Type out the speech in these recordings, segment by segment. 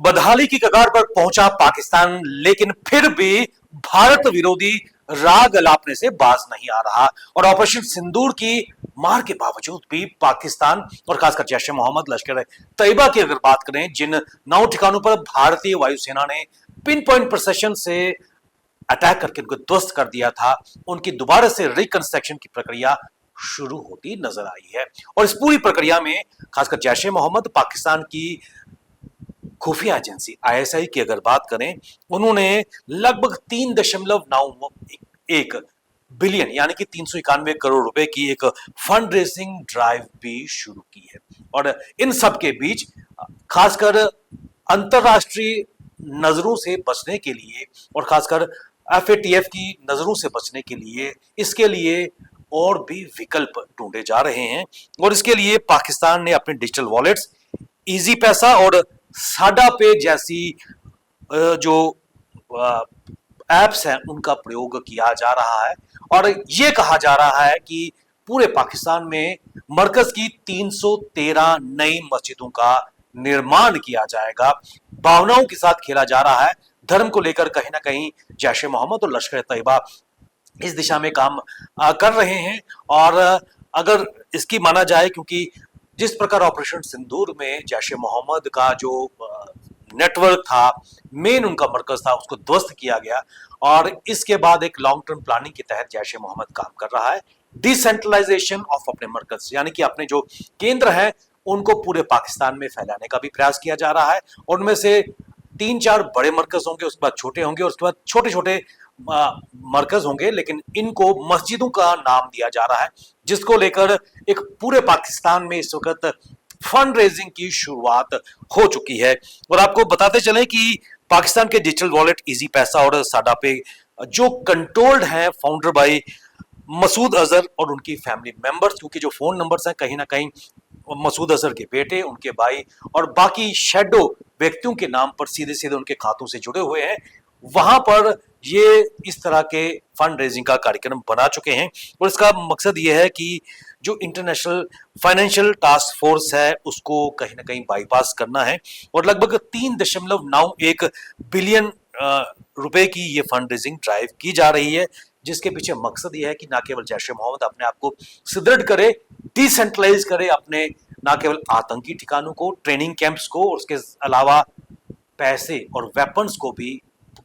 बदहाली की कगार पर पहुंचा पाकिस्तान, लेकिन फिर भी भारत विरोधी राग अलापने से बाज नहीं आ रहा और ऑपरेशन सिंदूर की मार के बावजूद भी पाकिस्तान और खासकर जैश ए मोहम्मद, लश्कर तैयबा की अगर बात करें, जिन 9 ठिकानों पर भारतीय वायुसेना ने पिन पॉइंट प्रिसिशन से अटैक करके उनको ध्वस्त कर दिया था, उनकी दोबारा से रिकंस्ट्रक्शन की प्रक्रिया शुरू होती नजर आई है। और इस पूरी प्रक्रिया में खासकर जैश ए मोहम्मद, पाकिस्तान की खुफिया एजेंसी आईएसआई की अगर बात करें, उन्होंने लगभग 3.91 बिलियन यानी कि 391 करोड़ रुपए की एक फंड रेजिंग ड्राइव भी शुरू की है। और इन सब के बीच खासकर अंतरराष्ट्रीय नजरों से बचने के लिए और खासकर एफएटीएफ की नजरों से बचने के लिए इसके लिए और भी विकल्प ढूंढे जा रहे हैं। और इसके लिए पाकिस्तान ने अपने डिजिटल वॉलेट्स, इजी पैसा और साडा पे जैसी जो एप्स हैं उनका प्रयोग किया जा रहा है। और ये कहा जा रहा है कि पूरे पाकिस्तान में मरकज की 313 नई मस्जिदों का निर्माण किया जाएगा। भावनाओं के साथ खेला जा रहा है। धर्म को लेकर कहीं ना कहीं जैश ए मोहम्मद और लश्कर तैयबा इस दिशा में काम कर रहे हैं। और अगर इसकी माना जाए, क्योंकि जिस प्रकार ऑपरेशन सिंदूर में जैश ए मोहम्मद का जो नेटवर्क था, मेन उनका मरकज था, उसको ध्वस्त किया गया। और इसके बाद एक लॉन्ग टर्म प्लानिंग के तहत जैश ए मोहम्मद काम कर रहा है। डिसेंट्रलाइजेशन ऑफ अपने मरकज, यानी कि अपने जो केंद्र हैं उनको पूरे पाकिस्तान में फैलाने का भी प्रयास किया जा रहा है। और उनमें से 3-4 बड़े मरकज होंगे, उसके बाद छोटे होंगे, और उसके बाद छोटे छोटे मरकज होंगे, लेकिन इनको मस्जिदों का नाम दिया जा रहा है, जिसको लेकर एक पूरे पाकिस्तान में इस वक्त फंड रेजिंग की शुरुआत हो चुकी है। और आपको बताते चलें कि पाकिस्तान के डिजिटल वॉलेट इजी पैसा और साडा पे जो कंट्रोल्ड हैं फाउंडर बाय मसूद अजहर और उनकी फैमिली मेंबर्स, क्योंकि जो फोन नंबर्स हैं कहीं ना कहीं मसूद अजहर के बेटे, उनके भाई और बाकी शेडो व्यक्तियों के नाम पर सीधे सीधे उनके खातों से जुड़े हुए हैं, वहां पर ये इस तरह के फंड रेजिंग का कार्यक्रम बना चुके हैं। और इसका मकसद ये है कि जो इंटरनेशनल फाइनेंशियल टास्क फोर्स है उसको कहीं ना कहीं बाईपास करना है। और लगभग 3.91 बिलियन रुपए की ये फंड रेजिंग ड्राइव की जा रही है, जिसके पीछे मकसद ये है कि ना केवल जैश ए मोहम्मद अपने आप को सुदृढ़ करे, डिसेंट्रलाइज करे अपने ना केवल आतंकी ठिकानों को, ट्रेनिंग कैंप्स को, और उसके अलावा पैसे और वेपन्स को भी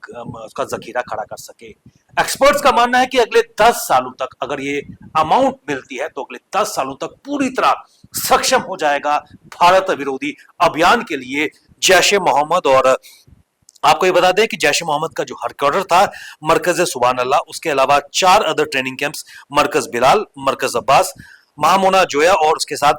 उसका जखीरा खड़ा कर सके। एक्सपर्ट्स का मानना है कि अगले 10 सालों तक अगर ये अमाउंट मिलती है तो अगले 10 सालों तक पूरी तरह सक्षम हो जाएगा भारत विरोधी अभियान के लिए जैश ए मोहम्मद। और आपको ये बता दें कि जैश ए मोहम्मद का जो हेडक्वार्टर था मरकज सुभान अल्लाह, उसके अलावा 4 अदर ट्रेनिंग कैंप्स, मरकज बिलाल, मरकज अब्बास, महामोना जोया और उसके साथ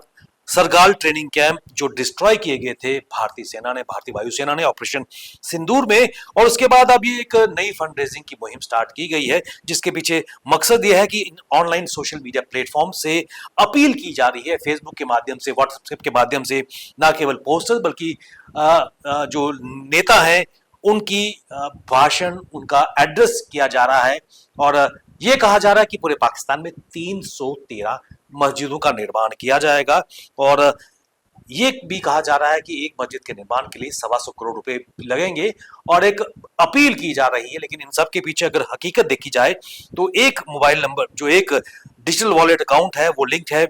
सरगाल ट्रेनिंग कैंप, जो डिस्ट्रॉय किए गए थे भारतीय सेना ने, भारतीय वायुसेना ने ऑपरेशन सिंदूर में। और उसके बाद अब ये एक नई फंड रेजिंग की मुहिम स्टार्ट की गई है, जिसके पीछे मकसद ये है कि ऑनलाइन सोशल मीडिया प्लेटफॉर्म से अपील की जा रही है, फेसबुक के माध्यम से, व्हाट्सएप के माध्यम से, ना केवल पोस्टर्स बल्कि जो नेता हैं उनकी भाषण, उनका एड्रेस किया जा रहा है। और ये कहा जा रहा है कि पूरे पाकिस्तान में 313 मस्जिदों का निर्माण किया जाएगा। और ये भी कहा जा रहा है कि एक मस्जिद के निर्माण के लिए 125 करोड़ रुपए लगेंगे। और एक अपील की जा रही है, लेकिन इन सब के पीछे अगर हकीकत देखी जाए तो एक मोबाइल नंबर, जो एक डिजिटल वॉलेट अकाउंट है, वो लिंक्ड है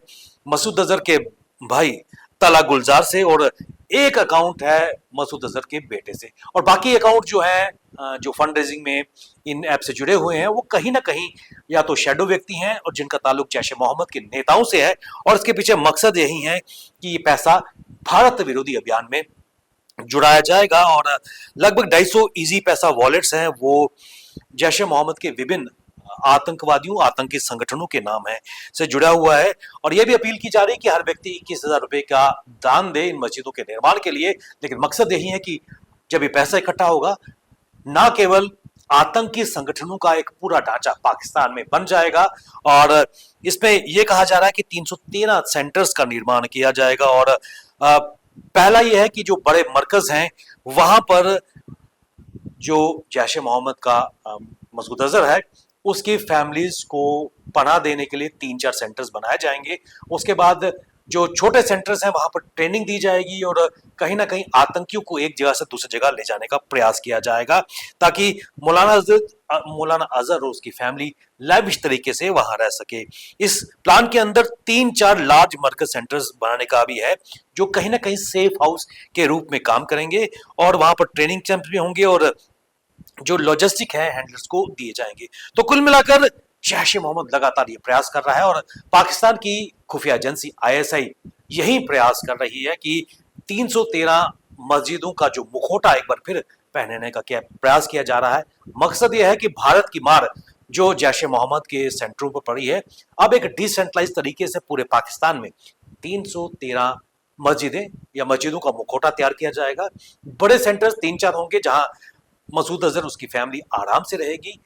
मसूद अजहर के भाई तला गुलजार से, और एक अकाउंट है मसूद अजहर के बेटे से। और बाकी अकाउंट जो है जो फंड रेजिंग में इन ऐप से जुड़े हुए हैं वो कहीं ना कहीं या तो शेडो व्यक्ति हैं और जिनका ताल्लुक जैश ए मोहम्मद के नेताओं से है। और इसके पीछे मकसद यही है कि ये पैसा भारत विरोधी अभियान में जुड़ाया जाएगा। और लगभग 250 इजी पैसा वॉलेट्स हैं, वो जैश ए मोहम्मद के विभिन्न आतंकवादियों, आतंकी संगठनों के नाम है से जुड़ा हुआ है। और यह भी अपील की जा रही है कि हर व्यक्ति 21,000 रुपए का दान दे इन मस्जिदों के निर्माण के लिए। लेकिन मकसद यही है कि जब ये पैसा इकट्ठा होगा, ना केवल आतंकी संगठनों का एक पूरा ढांचा पाकिस्तान में बन जाएगा, और इसमें यह कहा जा रहा है कि 313 सेंटर्स का निर्माण किया जाएगा। और पहला यह है कि जो बड़े मरकज हैं वहां पर जो जैश ए मोहम्मद का मसूद अजहर है उसकी फैमिलीज को पनाह देने के लिए 3-4 सेंटर्स बनाए जाएंगे। उसके बाद जो छोटे सेंटर्स हैं वहां पर ट्रेनिंग दी जाएगी और कहीं ना कहीं आतंकियों को एक जगह से दूसरी जगह ले जाने का प्रयास किया जाएगा, ताकि मौलाना अजहर और उसकी फैमिली लाविश तरीके से वहां रह सके। इस प्लान के अंदर 3-4 लार्ज मरकज सेंटर्स बनाने का भी है, जो कहीं ना कहीं सेफ हाउस के रूप में काम करेंगे और वहां पर ट्रेनिंग कैंप भी होंगे और जो लॉजिस्टिक है हैंडलर्स को दिए जाएंगे। तो कुल मिलाकर जैश ए मोहम्मद लगातार ये प्रयास कर रहा है और पाकिस्तान की खुफिया एजेंसी आईएसआई यही प्रयास कर रही है कि 313 मस्जिदों का जो मुखौटा एक बार फिर पहनने का क्या प्रयास किया जा रहा है। मकसद यह है कि भारत की मार जो जैश ए मोहम्मद के सेंटरों पर पड़ी है, अब एक डिसेंट्रलाइज तरीके से पूरे पाकिस्तान में 313 मस्जिदें या मस्जिदों का मुखौटा तैयार किया जाएगा। बड़े सेंटर्स 3-4 होंगे जहां मसूद अजहर उसकी फैमिली आराम से रहेगी,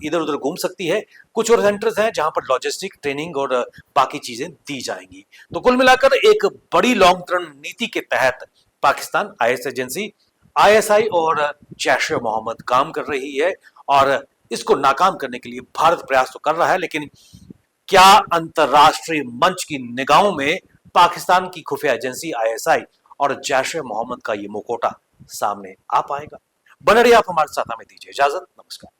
इधर उधर घूम सकती है। कुछ और सेंटर्स हैं जहां पर लॉजिस्टिक ट्रेनिंग और बाकी चीजें दी जाएंगी। तो कुल मिलाकर एक बड़ी लॉन्ग टर्म नीति के तहत पाकिस्तान आईएस एजेंसी आईएसआई और जैश ए मोहम्मद काम कर रही है और इसको नाकाम करने के लिए भारत प्रयास तो कर रहा है, लेकिन क्या अंतरराष्ट्रीय मंच की निगाहों में पाकिस्तान की खुफिया एजेंसी आईएसआई और जैश ए मोहम्मद का ये मुखौटा सामने आ पाएगा? बने रहिए आप हमारे साथ, हमें दीजिए इजाजत। नमस्कार।